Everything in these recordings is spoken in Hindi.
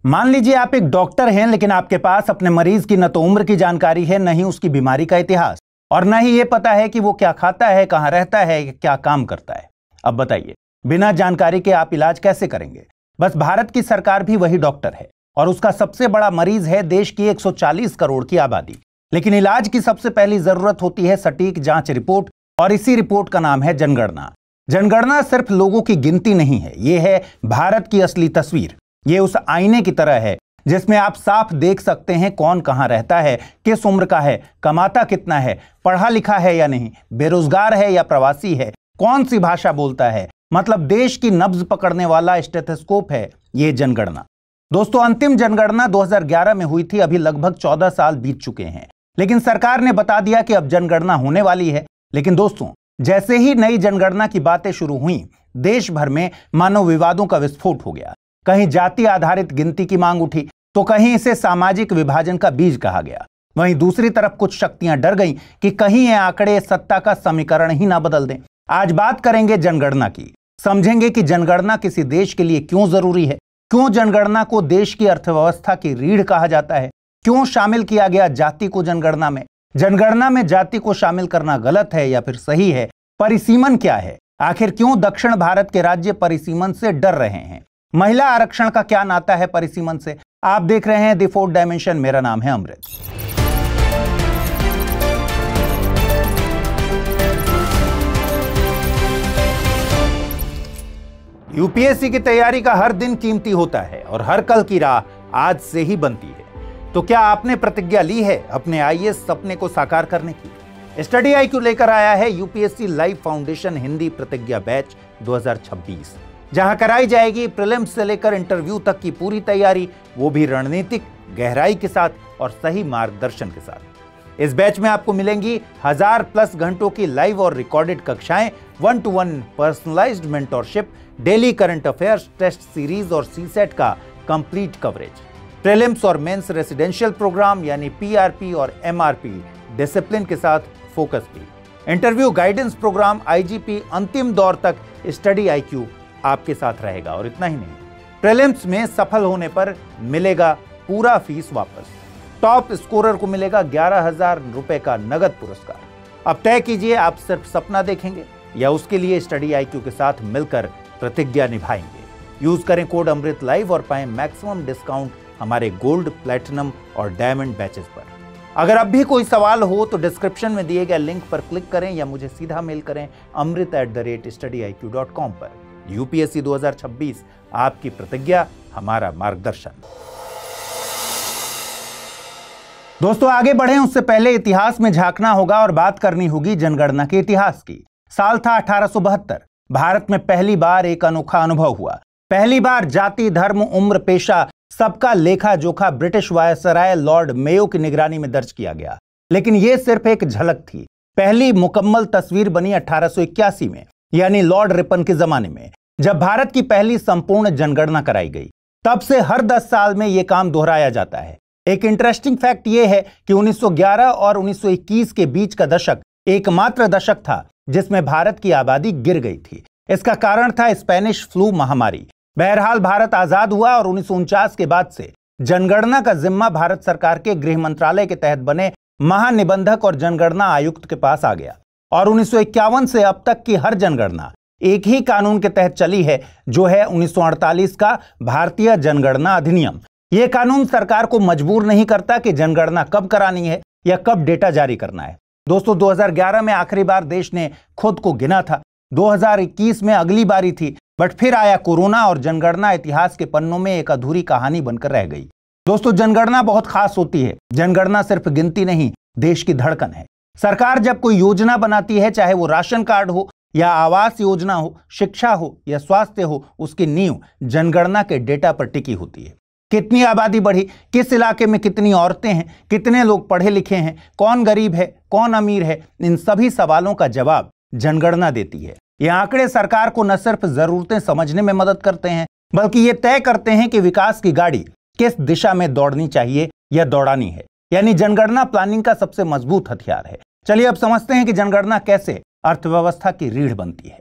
मान लीजिए आप एक डॉक्टर हैं, लेकिन आपके पास अपने मरीज की न तो उम्र की जानकारी है, न ही उसकी बीमारी का इतिहास, और न ही ये पता है कि वो क्या खाता है, कहाँ रहता है, क्या काम करता है। अब बताइए, बिना जानकारी के आप इलाज कैसे करेंगे? बस भारत की सरकार भी वही डॉक्टर है और उसका सबसे बड़ा मरीज है देश की 140 करोड़ की आबादी। लेकिन इलाज की सबसे पहली जरूरत होती है सटीक जांच रिपोर्ट, और इसी रिपोर्ट का नाम है जनगणना। जनगणना सिर्फ लोगों की गिनती नहीं है, ये है भारत की असली तस्वीर। ये उस आईने की तरह है जिसमें आप साफ देख सकते हैं कौन कहां रहता है, किस उम्र का है, कमाता कितना है, पढ़ा लिखा है या नहीं, बेरोजगार है या प्रवासी है, कौन सी भाषा बोलता है। मतलब देश की नब्ज पकड़ने वाला स्टेथोस्कोप है ये जनगणना। दोस्तों, अंतिम जनगणना 2011 में हुई थी। अभी लगभग 14 साल बीत चुके हैं, लेकिन सरकार ने बता दिया कि अब जनगणना होने वाली है। लेकिन दोस्तों, जैसे ही नई जनगणना की बातें शुरू हुई, देश भर में मानव विवादों का विस्फोट हो गया। कहीं जाति आधारित गिनती की मांग उठी, तो कहीं इसे सामाजिक विभाजन का बीज कहा गया। वहीं दूसरी तरफ कुछ शक्तियां डर गईं कि कहीं ये आंकड़े सत्ता का समीकरण ही ना बदल दें। आज बात करेंगे जनगणना की, समझेंगे कि जनगणना किसी देश के लिए क्यों जरूरी है, क्यों जनगणना को देश की अर्थव्यवस्था की रीढ़ कहा जाता है, क्यों शामिल किया गया जाति को जनगणना में जाति को शामिल करना गलत है या फिर सही है, परिसीमन क्या है, आखिर क्यों दक्षिण भारत के राज्य परिसीमन से डर रहे हैं, महिला आरक्षण का क्या नाता है परिसीमन से। आप देख रहे हैं द फोर्थ डायमेंशन। मेरा नाम है अमृत। यूपीएससी की तैयारी का हर दिन कीमती होता है और हर कल की राह आज से ही बनती है। तो क्या आपने प्रतिज्ञा ली है अपने आईएएस सपने को साकार करने की? स्टडी आईक्यू लेकर आया है यूपीएससी लाइव फाउंडेशन हिंदी प्रतिज्ञा बैच 2026, जहां कराई जाएगी प्रीलिम्स से लेकर इंटरव्यू तक की पूरी तैयारी, वो भी रणनीतिक गहराई के साथ और सही मार्गदर्शन के साथ। इस बैच में आपको मिलेंगी 1000+ घंटों की लाइव और रिकॉर्डेड कक्षाएं, 1-to-1 personalised mentorship, daily current affairs, test series और सीसेट का कंप्लीट कवरेज, प्रीलिम्स और मेंस रेसिडेंशियल प्रोग्राम यानी पीआरपी और एमआरपी डिसिप्लिन के साथ फोकस भी, इंटरव्यू गाइडेंस प्रोग्राम, आईजीपी, अंतिम दौर तक स्टडी आईक्यू आपके साथ रहेगा। और इतना ही नहीं, प्रीलिम्स में सफल होने पर मिलेगा पूरा फीस वापस, टॉप स्कोरर को मिलेगा 11,000 रुपए का नगद पुरस्कार। अब तय कीजिए, आप सिर्फ सपना देखेंगे या उसके लिए स्टडी आईक्यू के साथ मिलकर प्रतिज्ञा निभाएंगे। यूज करें कोड अमृत लाइव और पाएं मैक्सिमम डिस्काउंट हमारे गोल्ड, प्लैटिनम और डायमंड बैचेस पर। अगर अब भी कोई सवाल हो तो डिस्क्रिप्शन में दिए गए लिंक पर क्लिक करें या मुझे सीधा मेल करें amrit@studyiq.com पर। यूपीएससी 2026, आपकी प्रतिज्ञा, हमारा मार्गदर्शन। दोस्तों, आगे बढ़ें उससे पहले इतिहास में झांकना होगा और बात करनी होगी जनगणना के इतिहास की। साल था 1872। भारत में पहली बार एक अनोखा अनुभव हुआ। पहली बार जाति, धर्म, उम्र, पेशा सबका लेखा जोखा ब्रिटिश वायसराय लॉर्ड मेयो की निगरानी में दर्ज किया गया। लेकिन यह सिर्फ एक झलक थी। पहली मुकम्मल तस्वीर बनी 1881 में, यानी लॉर्ड रिपन के जमाने में, जब भारत की पहली संपूर्ण जनगणना कराई गई। तब से हर 10 साल में यह काम दोहराया जाता है। एक इंटरेस्टिंग फैक्ट यह है कि 1911 और 1921 के बीच का दशक एकमात्र दशक था जिसमें भारत की आबादी गिर गई थी। इसका कारण था स्पेनिश फ्लू महामारी। बहरहाल भारत आजाद हुआ और 1949 के बाद से जनगणना का जिम्मा भारत सरकार के गृह मंत्रालय के तहत बने महानिबंधक और जनगणना आयुक्त के पास आ गया। और 1951 से अब तक की हर जनगणना एक ही कानून के तहत चली है, जो है 1948 का भारतीय जनगणना अधिनियम। यह कानून सरकार को मजबूर नहीं करता कि जनगणना कब करानी है या कब डेटा जारी करना है। दोस्तों, 2011 में आखिरी बार देश ने खुद को गिना था। 2021 में अगली बारी थी, बट फिर आया कोरोना और जनगणना इतिहास के पन्नों में एक अधूरी कहानी बनकर रह गई। दोस्तों, जनगणना बहुत खास होती है। जनगणना सिर्फ गिनती नहीं, देश की धड़कन है। सरकार जब कोई योजना बनाती है, चाहे वो राशन कार्ड हो या आवास योजना हो, शिक्षा हो या स्वास्थ्य हो, उसकी नींव जनगणना के डेटा पर टिकी होती है। कितनी आबादी बढ़ी, किस इलाके में कितनी औरतें हैं, कितने लोग पढ़े लिखे हैं, कौन गरीब है, कौन अमीर है, इन सभी सवालों का जवाब जनगणना देती है। ये आंकड़े सरकार को न सिर्फ जरूरतें समझने में मदद करते हैं, बल्कि ये तय करते हैं कि विकास की गाड़ी किस दिशा में दौड़नी चाहिए या दौड़ानी है। यानी जनगणना प्लानिंग का सबसे मजबूत हथियार है। चलिए अब समझते हैं कि जनगणना कैसे अर्थव्यवस्था की रीढ़ बनती है।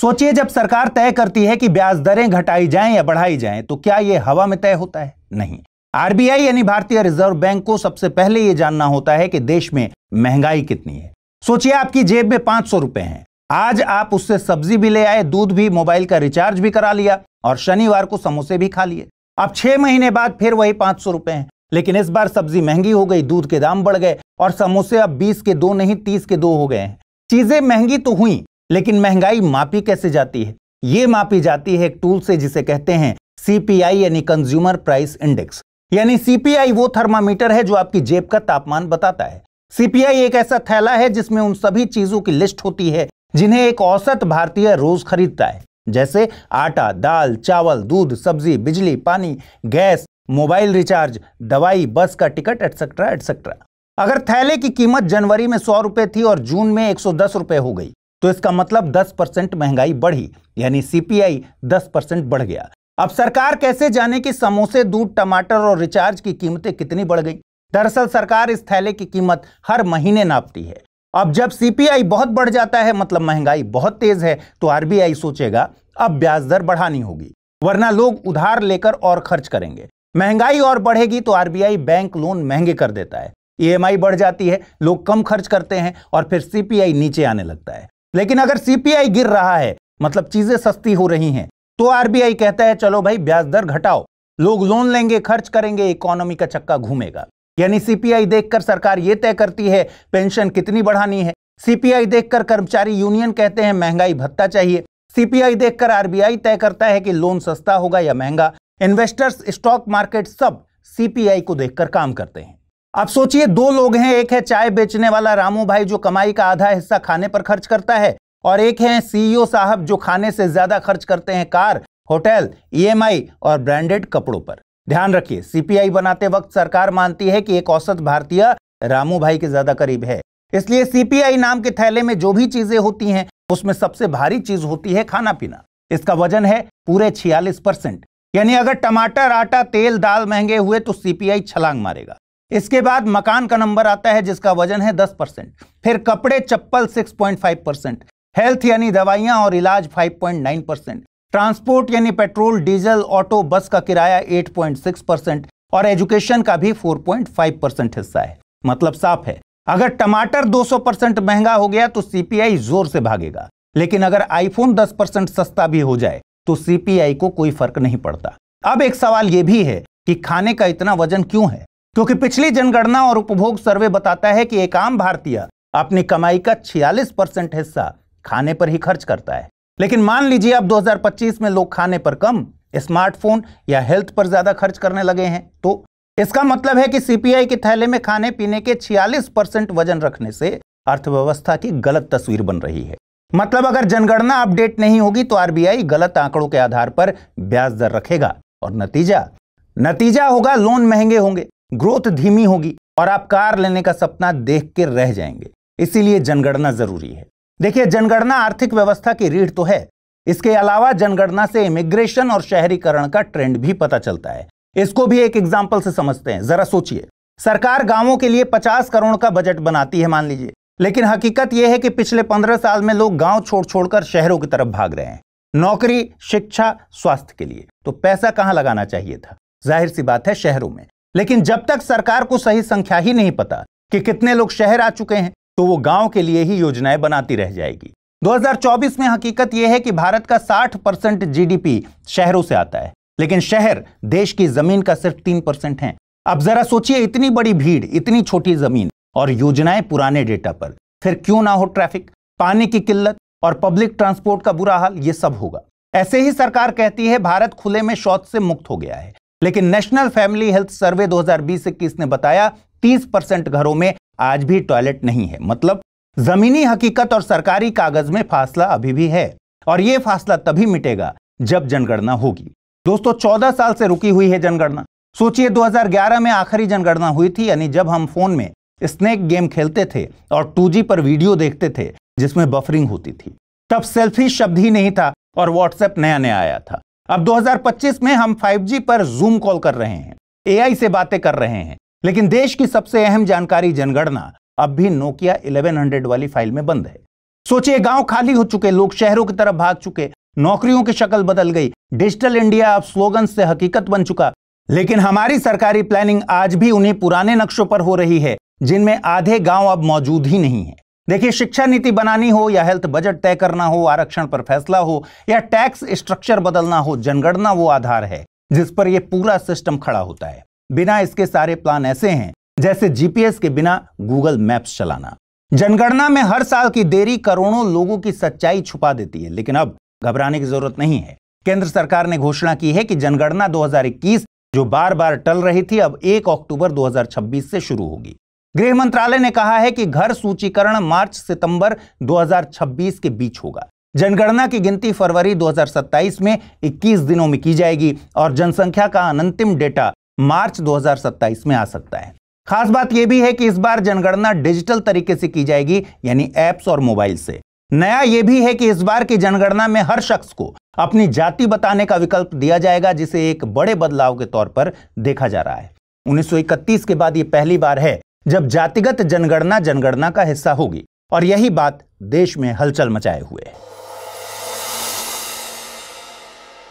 सोचिए, जब सरकार तय करती है कि ब्याज दरें घटाई जाएं या बढ़ाई जाएं, तो क्या यह हवा में तय होता है? नहीं। आरबीआई यानी भारतीय रिजर्व बैंक को सबसे पहले यह जानना होता है कि देश में महंगाई कितनी है। सोचिए, आपकी जेब में 500 रुपए हैं। आज आप उससे सब्जी भी ले आए, दूध भी, मोबाइल का रिचार्ज भी करा लिया और शनिवार को समोसे भी खा लिए। अब 6 महीने बाद फिर वही 500 रुपए हैं, लेकिन इस बार सब्जी महंगी हो गई, दूध के दाम बढ़ गए और समोसे अब 20 के 2 नहीं 30 के 2 हो गए हैं। चीजें महंगी तो हुई, लेकिन महंगाई मापी कैसे जाती है? ये मापी जाती है एक टूल से जिसे कहते हैं सीपीआई यानी कंज्यूमर प्राइस इंडेक्स। यानी सीपीआई वो थर्मामीटर है जो आपकी जेब का तापमान बताता है। सीपीआई एक ऐसा थैला है जिसमें उन सभी चीजों की लिस्ट होती है जिन्हें एक औसत भारतीय रोज खरीदता है, जैसे आटा, दाल, चावल, दूध, सब्जी, बिजली, पानी, गैस, मोबाइल रिचार्ज, दवाई, बस का टिकट, एटसेट्रा एटसेट्रा। अगर थैले की कीमत जनवरी में 100 रुपए थी और जून में 110 रुपए हो गई, तो इसका मतलब 10% महंगाई बढ़ी, यानी सीपीआई 10% बढ़ गया। अब सरकार कैसे जाने कि समोसे, दूध, टमाटर और रिचार्ज की कीमतें कितनी बढ़ गई? दरअसल सरकार इस थैले की कीमत हर महीने नापती है। अब जब सीपीआई बहुत बढ़ जाता है, मतलब महंगाई बहुत तेज है, तो आरबीआई सोचेगा अब ब्याज दर बढ़ानी होगी, वरना लोग उधार लेकर और खर्च करेंगे। महंगाई और बढ़ेगी तो आरबीआई बैंक लोन महंगे कर देता है, ईएमआई बढ़ जाती है, लोग कम खर्च करते हैं और फिर सीपीआई नीचे आने लगता है। लेकिन अगर सीपीआई गिर रहा है, मतलब चीजें सस्ती हो रही हैं, तो आरबीआई कहता है चलो भाई ब्याज दर घटाओ, लोग लोन लेंगे, खर्च करेंगे, इकोनॉमी का चक्का घूमेगा। यानी सीपीआई देखकर सरकार ये तय करती है पेंशन कितनी बढ़ानी है, सीपीआई देखकर कर्मचारी यूनियन कहते हैं महंगाई भत्ता चाहिए, सीपीआई देखकर आरबीआई तय करता है कि लोन सस्ता होगा या महंगा। इन्वेस्टर्स, स्टॉक मार्केट सब सीपीआई को देखकर काम करते हैं। अब सोचिए, 2 लोग हैं, एक है चाय बेचने वाला रामू भाई जो कमाई का आधा हिस्सा खाने पर खर्च करता है, और एक है सीईओ साहब जो खाने से ज्यादा खर्च करते हैं कार, होटल, ईएमआई और ब्रांडेड कपड़ों पर। ध्यान रखिए, सीपीआई बनाते वक्त सरकार मानती है कि एक औसत भारतीय रामू भाई के ज्यादा करीब है, इसलिए सीपीआई नाम के थैले में जो भी चीजें होती हैं उसमें सबसे भारी चीज होती है खाना पीना। इसका वजन है पूरे 46%। यानी अगर टमाटर, आटा, तेल, दाल महंगे हुए तो सीपीआई छलांग मारेगा। इसके बाद मकान का नंबर आता है जिसका वजन है 10%, फिर कपड़े, चप्पल 6.5%, हेल्थ यानी दवाइयां और इलाज 5.9%, ट्रांसपोर्ट यानी पेट्रोल, डीजल, ऑटो, बस का किराया 8.6% और एजुकेशन का भी 4.5% हिस्सा है। मतलब साफ है, अगर टमाटर 200% महंगा हो गया तो सीपीआई जोर से भागेगा, लेकिन अगर आईफोन 10% सस्ता भी हो जाए तो सीपीआई को कोई फर्क नहीं पड़ता। अब एक सवाल यह भी है कि खाने का इतना वजन क्यों है? क्योंकि पिछली जनगणना और उपभोग सर्वे बताता है कि एक आम भारतीय अपनी कमाई का 46% हिस्सा खाने पर ही खर्च करता है। लेकिन मान लीजिए अब 2025 में लोग खाने पर कम, स्मार्टफोन या हेल्थ पर ज्यादा खर्च करने लगे हैं, तो इसका मतलब है कि सीपीआई के थैले में खाने पीने के 46% वजन रखने से अर्थव्यवस्था की गलत तस्वीर बन रही है। मतलब अगर जनगणना अपडेट नहीं होगी तो आरबीआई गलत आंकड़ों के आधार पर ब्याज दर रखेगा और नतीजा होगा लोन महंगे होंगे, ग्रोथ धीमी होगी और आप कार लेने का सपना देख के रह जाएंगे। इसीलिए जनगणना जरूरी है। देखिए, जनगणना आर्थिक व्यवस्था की रीढ़ तो है, इसके अलावा जनगणना से इमिग्रेशन और शहरीकरण का ट्रेंड भी पता चलता है। इसको भी एक एग्जाम्पल से समझते हैं। जरा सोचिए, सरकार गांवों के लिए 50 करोड़ का बजट बनाती है मान लीजिए, लेकिन हकीकत यह है कि पिछले 15 साल में लोग गांव छोड़कर शहरों की तरफ भाग रहे हैं, नौकरी, शिक्षा, स्वास्थ्य के लिए। तो पैसा कहां लगाना चाहिए था? जाहिर सी बात है, शहरों में। लेकिन जब तक सरकार को सही संख्या ही नहीं पता कि कितने लोग शहर आ चुके हैं, तो वो गांव के लिए ही योजनाएं बनाती रह जाएगी। 2024 में हकीकत यह है कि भारत का 60% जीडीपी शहरों से आता है, लेकिन शहर देश की जमीन का सिर्फ 3% है। अब जरा सोचिए, इतनी बड़ी भीड़, इतनी छोटी जमीन और योजनाएं पुराने डेटा पर, फिर क्यों ना हो ट्रैफिक, पानी की किल्लत और पब्लिक ट्रांसपोर्ट का बुरा हाल, ये सब होगा। ऐसे ही सरकार कहती है भारत खुले में शौच से मुक्त हो गया है, लेकिन नेशनल फैमिली हेल्थ सर्वे 2020-21 ने बताया 30% घरों में आज भी टॉयलेट नहीं है। मतलब जमीनी हकीकत और सरकारी कागज में फासला अभी भी है, और यह फासला तभी मिटेगा जब जनगणना होगी। दोस्तों, 14 साल से रुकी हुई है जनगणना। सोचिए, 2011 में आखिरी जनगणना हुई थी, यानी जब हम फोन में स्नेक गेम खेलते थे और 2G पर वीडियो देखते थे जिसमें बफरिंग होती थी। तब सेल्फी शब्द ही नहीं था और व्हाट्सएप नया आया था। अब 2025 में हम 5G पर जूम कॉल कर रहे हैं, AI से बातें कर रहे हैं, लेकिन देश की सबसे अहम जानकारी जनगणना अब भी नोकिया 1100 वाली फाइल में बंद है। सोचिए, गांव खाली हो चुके, लोग शहरों की तरफ भाग चुके, नौकरियों की शक्ल बदल गई, डिजिटल इंडिया अब स्लोगन से हकीकत बन चुका। लेकिन हमारी सरकारी प्लानिंग आज भी उन्हीं पुराने नक्शों पर हो रही है जिनमें आधे गांव अब मौजूद ही नहीं है। देखिए, शिक्षा नीति बनानी हो या हेल्थ बजट तय करना हो, आरक्षण पर फैसला हो या टैक्स स्ट्रक्चर बदलना हो, जनगणना वो आधार है जिस पर यह पूरा सिस्टम खड़ा होता है। बिना इसके सारे प्लान ऐसे हैं जैसे जीपीएस के बिना गूगल मैप्स चलाना। जनगणना में हर साल की देरी करोड़ों लोगों की सच्चाई छुपा देती है, लेकिन अब घबराने की जरूरत नहीं है। केंद्र सरकार ने घोषणा की है कि जनगणना 2021 जो बार बार टल रही थी, अब 1 अक्टूबर 2026 से शुरू होगी। गृह मंत्रालय ने कहा है कि घर सूचीकरण मार्च-सितंबर 2026 के बीच होगा। जनगणना की गिनती फरवरी 2027 में 21 दिनों में की जाएगी और जनसंख्या का अंतिम डेटा मार्च 2027 में आ सकता है। खास बात यह भी है कि इस बार जनगणना डिजिटल तरीके से की जाएगी, यानी ऐप्स और मोबाइल से। नया यह भी है कि इस बार की जनगणना में हर शख्स को अपनी जाति बताने का विकल्प दिया जाएगा, जिसे एक बड़े बदलाव के तौर पर देखा जा रहा है। 1931 के बाद यह पहली बार है जब जातिगत जनगणना जनगणना का हिस्सा होगी और यही बात देश में हलचल मचाए हुए है।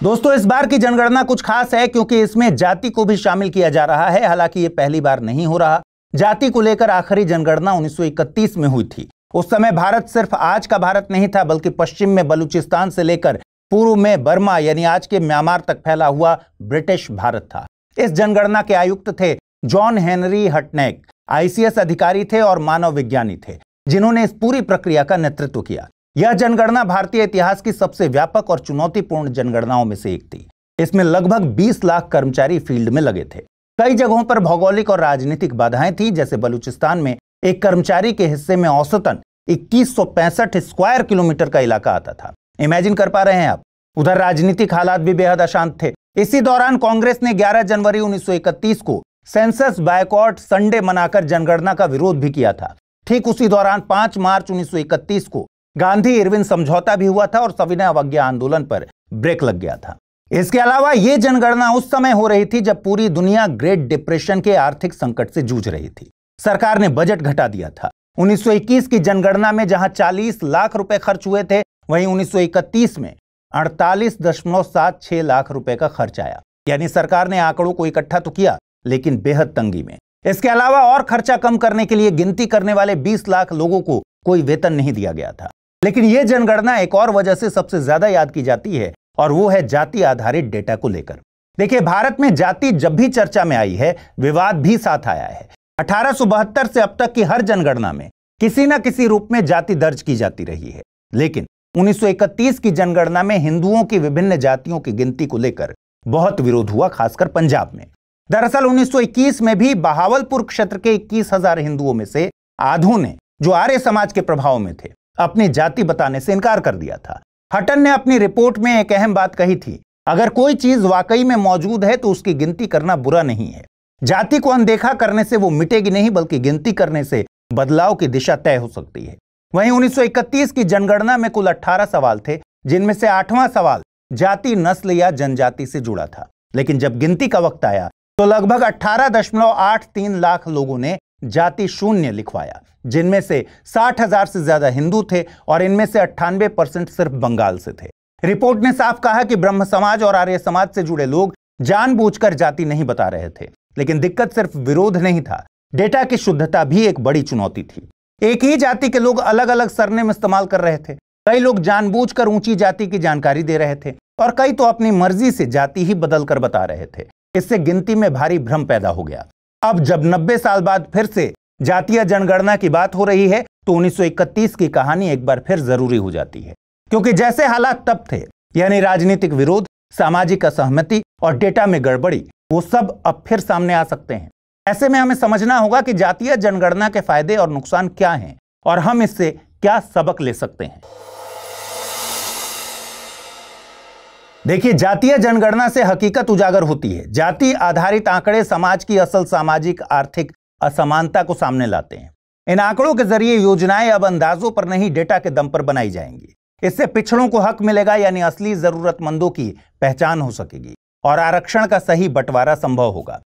दोस्तों, इस बार की जनगणना कुछ खास है क्योंकि इसमें जाति को भी शामिल किया जा रहा है। हालांकि ये पहली बार नहीं हो रहा। जाति को लेकर आखिरी जनगणना 1931 में हुई थी। उस समय भारत सिर्फ आज का भारत नहीं था, बल्कि पश्चिम में बलूचिस्तान से लेकर पूर्व में बर्मा यानी आज के म्यांमार तक फैला हुआ ब्रिटिश भारत था। इस जनगणना के आयुक्त थे जॉन हेनरी हटनैक, आईसीएस अधिकारी थे और मानव विज्ञानी थे, जिन्होंने इस पूरी प्रक्रिया का नेतृत्व किया। यह जनगणना भारतीय इतिहास की सबसे व्यापक और चुनौतीपूर्ण जनगणनाओं में से एक थी। इसमें लगभग 20 लाख कर्मचारी फील्ड में लगे थे। कई जगहों पर भौगोलिक और राजनीतिक बाधाएं थीं, जैसे बलूचिस्तान में एक कर्मचारी के हिस्से में औसतन 2165 स्क्वायर किलोमीटर का इलाका आता था। इमेजिन कर पा रहे हैं आप? उधर राजनीतिक हालात भी बेहद अशांत थे। इसी दौरान कांग्रेस ने 11 जनवरी 1931 को सेंसस बायकॉट संडे मनाकर जनगणना का विरोध भी किया था। ठीक उसी दौरान 5 मार्च 1931 को गांधी इरविन समझौता भी हुआ था और सविनय अवज्ञा आंदोलन पर ब्रेक लग गया था। इसके अलावा यह जनगणना उस समय हो रही थी जब पूरी दुनिया ग्रेट डिप्रेशन के आर्थिक संकट से जूझ रही थी। सरकार ने बजट घटा दिया था। 1921 की जनगणना में जहां 40 लाख रुपए खर्च हुए थे, वहीं 1931 में 48.76 लाख रुपए का खर्च आया। यानी सरकार ने आंकड़ों को इकट्ठा तो किया, लेकिन बेहद तंगी में। इसके अलावा और खर्चा कम करने के लिए गिनती करने वाले 20 लाख लोगों को कोई वेतन नहीं दिया गया था। लेकिन यह जनगणना एक और वजह से सबसे ज्यादा याद की जाती है और वो है जाति आधारित डेटा को लेकर। देखिए, भारत में जाति जब भी चर्चा में आई है, विवाद भी साथ आया है। 1872 से अब तक की हर जनगणना में किसी न किसी रूप में जाति दर्ज की जाती रही है। लेकिन 1931 की जनगणना में हिंदुओं की विभिन्न जातियों की गिनती को लेकर बहुत विरोध हुआ, खासकर पंजाब में। दरअसल 1921 में भी बहावलपुर क्षेत्र के 21,000 हिंदुओं में से आधों ने, जो आर्य समाज के प्रभाव में थे, अपनी जाति बताने से इनकार कर दिया था। हटन ने अपनी रिपोर्ट में एक अहम बात कही थी, अगर कोई चीज वाकई में मौजूद है तो उसकी गिनती करना बुरा नहीं है। जाति को अनदेखा करने से वो मिटेगी नहीं, बल्कि गिनती करने से बदलाव की दिशा तय हो सकती है। वहीं 1931 की जनगणना में कुल 18 सवाल थे, जिनमें से 8वां सवाल जाति, नस्ल या जनजाति से जुड़ा था। लेकिन जब गिनती का वक्त आया तो लगभग 18.83 लाख लोगों ने जाति शून्य लिखवाया, जिनमें से 60,000 से ज्यादा हिंदू थे और इनमें से 98% सिर्फ बंगाल से थे। रिपोर्ट ने साफ कहा कि ब्रह्म समाज और आर्य समाज से जुड़े लोग जानबूझकर जाति नहीं बता रहे थे। लेकिन दिक्कत सिर्फ विरोध नहीं था, डेटा की शुद्धता भी एक बड़ी चुनौती थी। एक ही जाति के लोग अलग अलग सरनेम इस्तेमाल कर रहे थे। कई लोग जानबूझकर ऊंची जाति की जानकारी दे रहे थे और कई तो अपनी मर्जी से जाति ही बदल कर बता रहे थे। इससे गिनती में भारी भ्रम पैदा हो गया। अब जब 90 साल बाद फिर से जातीय जनगणना की बात हो रही है तो 1931 की कहानी एक बार फिर जरूरी हो जाती है, क्योंकि जैसे हालात तब थे, यानी राजनीतिक विरोध, सामाजिक असहमति और डेटा में गड़बड़ी, वो सब अब फिर सामने आ सकते हैं। ऐसे में हमें समझना होगा कि जातीय जनगणना के फायदे और नुकसान क्या हैं और हम इससे क्या सबक ले सकते हैं। देखिए, जातीय जनगणना से हकीकत उजागर होती है। जाति आधारित आंकड़े समाज की असल सामाजिक आर्थिक असमानता को सामने लाते हैं। इन आंकड़ों के जरिए योजनाएं अब अंदाजों पर नहीं, डेटा के दम पर बनाई जाएंगी। इससे पिछड़ों को हक मिलेगा, यानी असली जरूरतमंदों की पहचान हो सकेगी और आरक्षण का सही बंटवारा संभव होगा।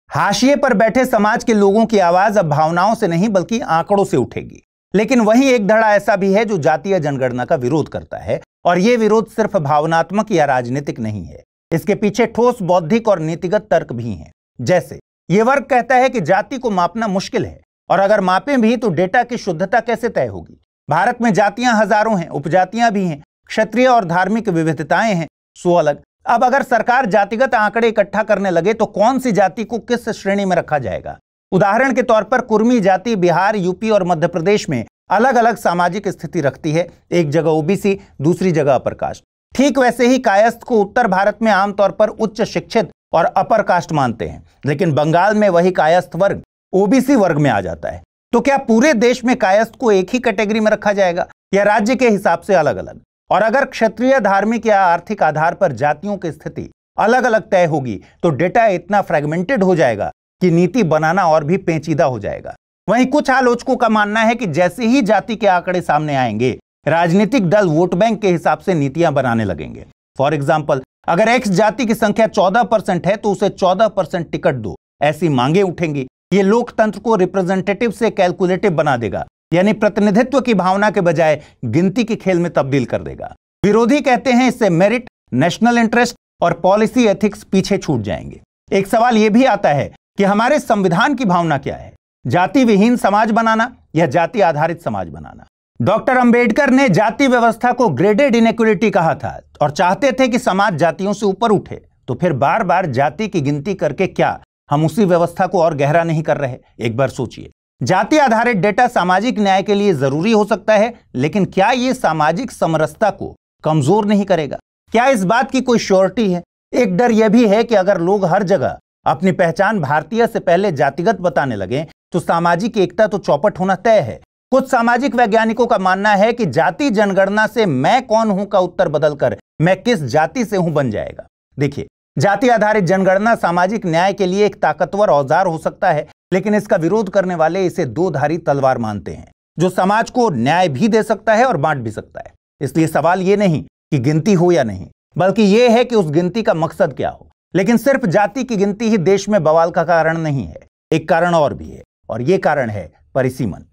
हाशिए पर बैठे समाज के लोगों की आवाज अब भावनाओं से नहीं बल्कि आंकड़ों से उठेगी। लेकिन वहीं एक धड़ा ऐसा भी है जो जातीय जनगणना का विरोध करता है, और यह विरोध सिर्फ भावनात्मक या राजनीतिक नहीं है। इसके पीछे ठोस बौद्धिक और नीतिगत तर्क भी हैं। जैसे यह वर्ग कहता है कि जाति को मापना मुश्किल है, और अगर मापें भी तो डेटा की शुद्धता कैसे तय होगी। भारत में जातियां हजारों हैं, उपजातियां भी हैं, क्षेत्रीय और धार्मिक विविधताएं हैं, सो अलग। अब अगर सरकार जातिगत आंकड़े इकट्ठा करने लगे तो कौन सी जाति को किस श्रेणी में रखा जाएगा। उदाहरण के तौर पर कुर्मी जाति बिहार, यूपी और मध्य प्रदेश में अलग अलग सामाजिक स्थिति रखती है। एक जगह ओबीसी, दूसरी जगह अपर कास्ट। ठीक वैसे ही कायस्थ को उत्तर भारत में आमतौर पर उच्च शिक्षित और अपर कास्ट मानते हैं, लेकिन बंगाल में वही कायस्थ वर्ग ओबीसी वर्ग में आ जाता है। तो क्या पूरे देश में कायस्थ को एक ही कैटेगरी में रखा जाएगा या राज्य के हिसाब से अलग अलग? और अगर क्षेत्रीय, धार्मिक या आर्थिक आधार पर जातियों की स्थिति अलग अलग तय होगी तो डेटा इतना फ्रेगमेंटेड हो जाएगा कि नीति बनाना और भी पेचीदा हो जाएगा। वहीं कुछ आलोचकों का मानना है कि जैसे ही जाति के आंकड़े सामने आएंगे, राजनीतिक दल वोट बैंक के हिसाब से नीतियां बनाने लगेंगे। फॉर एग्जाम्पल, अगर एक्स जाति की संख्या 14% है तो उसे 14% टिकट दो, ऐसी मांगे उठेंगी। ये लोकतंत्र को रिप्रेजेंटेटिव से कैलकुलेटिव बना देगा, यानी प्रतिनिधित्व की भावना के बजाय गिनती के खेल में तब्दील कर देगा। विरोधी कहते हैं इससे मेरिट, नेशनल इंटरेस्ट और पॉलिसी एथिक्स पीछे छूट जाएंगे। एक सवाल यह भी आता है कि हमारे संविधान की भावना क्या है, जाति विहीन समाज बनाना या जाति आधारित समाज बनाना। डॉक्टर अंबेडकर ने जाति व्यवस्था को ग्रेडेड इनइक्वालिटी कहा था और चाहते थे कि समाज जातियों से ऊपर उठे। तो फिर बार बार जाति की गिनती करके क्या हम उसी व्यवस्था को और गहरा नहीं कर रहे? एक बार सोचिए। जाति आधारित डेटा सामाजिक न्याय के लिए जरूरी हो सकता है, लेकिन क्या यह सामाजिक समरसता को कमजोर नहीं करेगा? क्या इस बात की कोई श्योरिटी है? एक डर यह भी है कि अगर लोग हर जगह अपनी पहचान भारतीय से पहले जातिगत बताने लगे तो सामाजिक एकता तो चौपट होना तय है। कुछ सामाजिक वैज्ञानिकों का मानना है कि जाति जनगणना से मैं कौन हूं का उत्तर बदलकर मैं किस जाति से हूं बन जाएगा। देखिए, जाति आधारित जनगणना सामाजिक न्याय के लिए एक ताकतवर औजार हो सकता है, लेकिन इसका विरोध करने वाले इसे दो धारी तलवार मानते हैं, जो समाज को न्याय भी दे सकता है और बांट भी सकता है। इसलिए सवाल ये नहीं कि गिनती हो या नहीं, बल्कि यह है कि उस गिनती का मकसद क्या हो। लेकिन सिर्फ जाति की गिनती ही देश में बवाल का कारण नहीं है, एक कारण और भी है, और यह कारण है परिसीमन।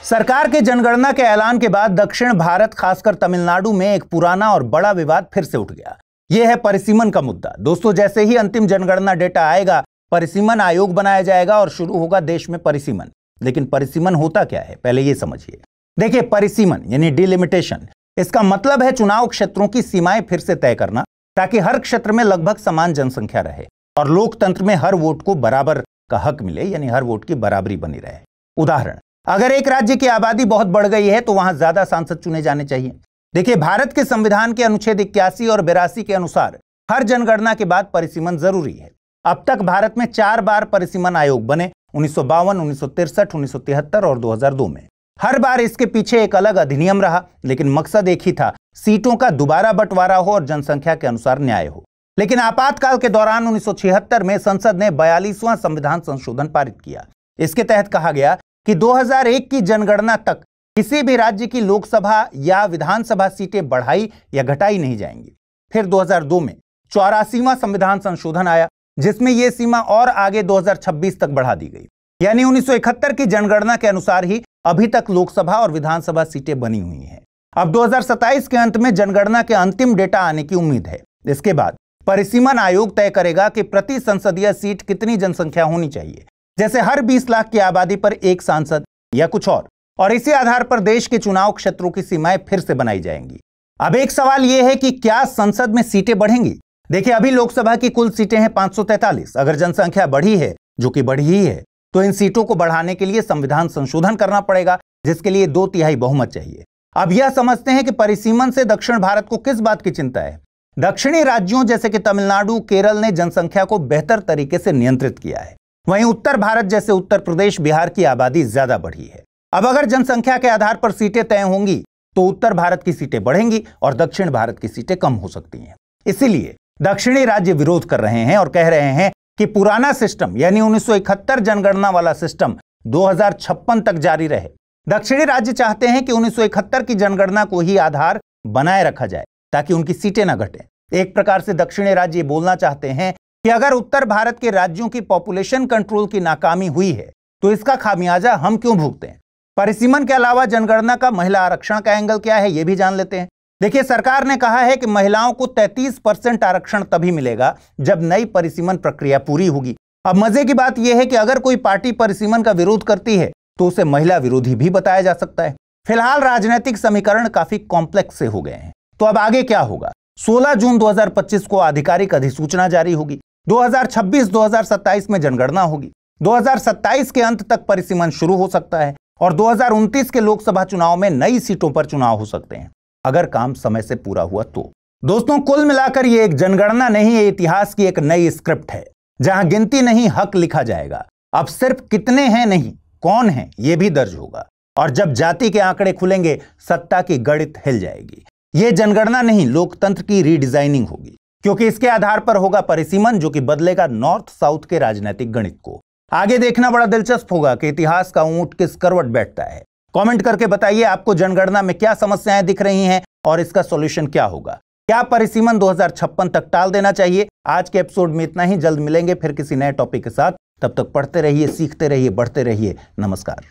सरकार के जनगणना के ऐलान के बाद दक्षिण भारत, खासकर तमिलनाडु में एक पुराना और बड़ा विवाद फिर से उठ गया। यह है परिसीमन का मुद्दा। दोस्तों, जैसे ही अंतिम जनगणना डेटा आएगा, परिसीमन आयोग बनाया जाएगा और शुरू होगा देश में परिसीमन। लेकिन परिसीमन होता क्या है, पहले यह समझिए। देखिए, परिसीमन यानी डिलिमिटेशन, इसका मतलब है चुनाव क्षेत्रों की सीमाएं फिर से तय करना, ताकि हर क्षेत्र में लगभग समान जनसंख्या रहे और लोकतंत्र में हर वोट को बराबर का हक मिले, यानी हर वोट की बराबरी बनी रहे। उदाहरण, अगर एक राज्य की आबादी बहुत बढ़ गई है तो वहां ज्यादा सांसद चुने जाने चाहिए। देखिए, भारत के संविधान के अनुच्छेद 81 और 82 के अनुसार हर जनगणना के बाद परिसीमन जरूरी है। अब तक भारत में 4 बार परिसीमन आयोग बने, 1952, 1963, 1973 और 2002 में। हर बार इसके पीछे एक अलग अधिनियम रहा, लेकिन मकसद एक ही था, सीटों का दोबारा बंटवारा हो और जनसंख्या के अनुसार न्याय हो। लेकिन आपातकाल के दौरान 1976 में संसद ने 42वां संविधान संशोधन पारित किया। इसके तहत कहा गया कि 2001 की जनगणना तक किसी भी राज्य की लोकसभा या विधानसभा सीटें बढ़ाई या घटाई नहीं जाएंगी। फिर 2002 में 84वां संविधान संशोधन आया, जिसमें यह सीमा और आगे 2026 तक बढ़ा दी गई। यानी 1971 की जनगणना के अनुसार ही अभी तक लोकसभा और विधानसभा सीटें बनी हुई हैं। अब 2027 के अंत में जनगणना के अंतिम डेटा आने की उम्मीद है। इसके बाद परिसीमन आयोग तय करेगा कि प्रति संसदीय सीट कितनी जनसंख्या होनी चाहिए, जैसे हर 20 लाख की आबादी पर एक सांसद या कुछ और इसी आधार पर देश के चुनाव क्षेत्रों की सीमाएं फिर से बनाई जाएंगी। अब एक सवाल यह है कि क्या संसद में सीटें बढ़ेंगी? देखिए, अभी लोकसभा की कुल सीटें हैं 543। अगर जनसंख्या बढ़ी है, जो कि बढ़ी ही है, तो इन सीटों को बढ़ाने के लिए संविधान संशोधन करना पड़ेगा, जिसके लिए 2/3 बहुमत चाहिए। अब यह समझते हैं कि परिसीमन से दक्षिण भारत को किस बात की चिंता है। दक्षिणी राज्यों जैसे कि तमिलनाडु, केरल ने जनसंख्या को बेहतर तरीके से नियंत्रित किया है। वहीं उत्तर भारत जैसे उत्तर प्रदेश, बिहार की आबादी ज्यादा बढ़ी है। अब अगर जनसंख्या के आधार पर सीटें तय होंगी तो उत्तर भारत की सीटें बढ़ेंगी और दक्षिण भारत की सीटें कम हो सकती हैं। इसीलिए दक्षिणी राज्य विरोध कर रहे हैं और कह रहे हैं कि पुराना सिस्टम यानी 1971 जनगणना वाला सिस्टम 2056 तक जारी रहे। दक्षिणी राज्य चाहते हैं कि 1971 की जनगणना को ही आधार बनाए रखा जाए ताकि उनकी सीटें न घटें। एक प्रकार से दक्षिणी राज्य बोलना चाहते हैं कि अगर उत्तर भारत के राज्यों की पॉपुलेशन कंट्रोल की नाकामी हुई है तो इसका खामियाजा हम क्यों भुगते हैं? परिसीमन के अलावा जनगणना का महिला आरक्षण का एंगल क्या है, यह भी जान लेते हैं। देखिए, सरकार ने कहा है कि महिलाओं को 33% आरक्षण तभी मिलेगा जब नई परिसीमन प्रक्रिया पूरी होगी। अब मजे की बात यह है कि अगर कोई पार्टी परिसीमन का विरोध करती है तो उसे महिला विरोधी भी बताया जा सकता है। फिलहाल राजनीतिक समीकरण काफी कॉम्प्लेक्स से हो गए हैं। तो अब आगे क्या होगा? 16 जून 2025 को आधिकारिक अधिसूचना जारी होगी। 2026-2027 में जनगणना होगी। 2027 के अंत तक परिसीमन शुरू हो सकता है और 2029 के लोकसभा चुनाव में नई सीटों पर चुनाव हो सकते हैं, अगर काम समय से पूरा हुआ तो। दोस्तों, कुल मिलाकर ये एक जनगणना नहीं, ये इतिहास की एक नई स्क्रिप्ट है, जहां गिनती नहीं हक लिखा जाएगा। अब सिर्फ कितने हैं नहीं, कौन है ये भी दर्ज होगा। और जब जाति के आंकड़े खुलेंगे, सत्ता की गणित हिल जाएगी। ये जनगणना नहीं, लोकतंत्र की रीडिजाइनिंग होगी, क्योंकि इसके आधार पर होगा परिसीमन, जो कि बदलेगा नॉर्थ साउथ के राजनीतिक गणित को। आगे देखना बड़ा दिलचस्प होगा कि इतिहास का ऊंट किस करवट बैठता है। कमेंट करके बताइए आपको जनगणना में क्या समस्याएं दिख रही हैं और इसका सॉल्यूशन क्या होगा। क्या परिसीमन 2056 तक टाल देना चाहिए? आज के एपिसोड में इतना ही। जल्द मिलेंगे फिर किसी नए टॉपिक के साथ। तब तक पढ़ते रहिए, सीखते रहिए, बढ़ते रहिए। नमस्कार।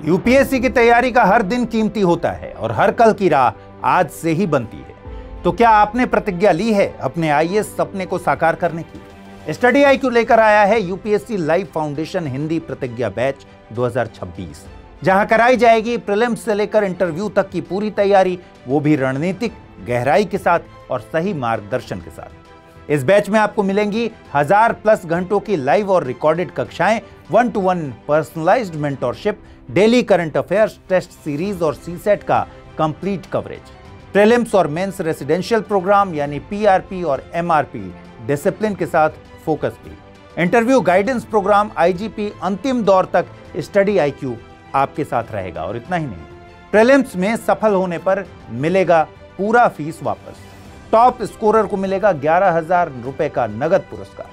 यूपीएससी की तैयारी का हर दिन कीमती होता है और हर कल की राह आज से ही बनती है। तो क्या आपने प्रतिज्ञा ली है अपने आईएएस सपने को साकार करने की? स्टडी आईक्यू लेकर आया है यूपीएससी लाइव फाउंडेशन हिंदी प्रतिज्ञा बैच 2026, जहां कराई जाएगी प्रीलिम्स से लेकर इंटरव्यू तक की पूरी तैयारी, वो भी रणनीतिक गहराई के साथ और सही मार्गदर्शन के साथ। इस बैच में आपको मिलेंगी 1000+ घंटों की लाइव और रिकॉर्डेड कक्षाएं, 1-to-1 personalised mentorship, daily current affairs, test series और सीसेट का कंप्लीट कवरेज, प्रीलिम्स और मेंस रेसिडेंशियल प्रोग्राम यानी पीआरपी और एमआरपी डिसिप्लिन के साथ फोकस भी, इंटरव्यू गाइडेंस प्रोग्राम, आईजीपी, अंतिम दौर तक स्टडी आईक्यू आपके साथ रहेगा। और इतना ही नहीं, प्रीलिम्स में सफल होने पर मिलेगा पूरा फीस वापस। टॉप स्कोरर को मिलेगा 11,000 रुपए का नगद पुरस्कार।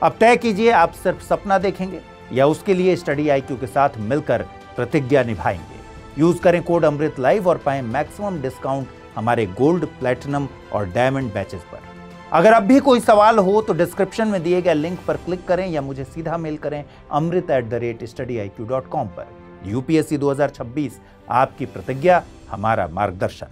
अब तय कीजिए, आप सिर्फ सपना देखेंगे या उसके लिए स्टडी आईक्यू के साथ मिलकर प्रतिज्ञा निभाएंगे। यूज करें कोड अमृत लाइव और पाएं मैक्सिमम डिस्काउंट हमारे गोल्ड, प्लैटिनम और डायमंड बैचेस पर। अगर अब भी कोई सवाल हो तो डिस्क्रिप्शन में दिए गए लिंक पर क्लिक करें या मुझे सीधा मेल करें amrit@studiiq.com पर। यूपीएससी 2026, आपकी प्रतिज्ञा, हमारा मार्गदर्शन।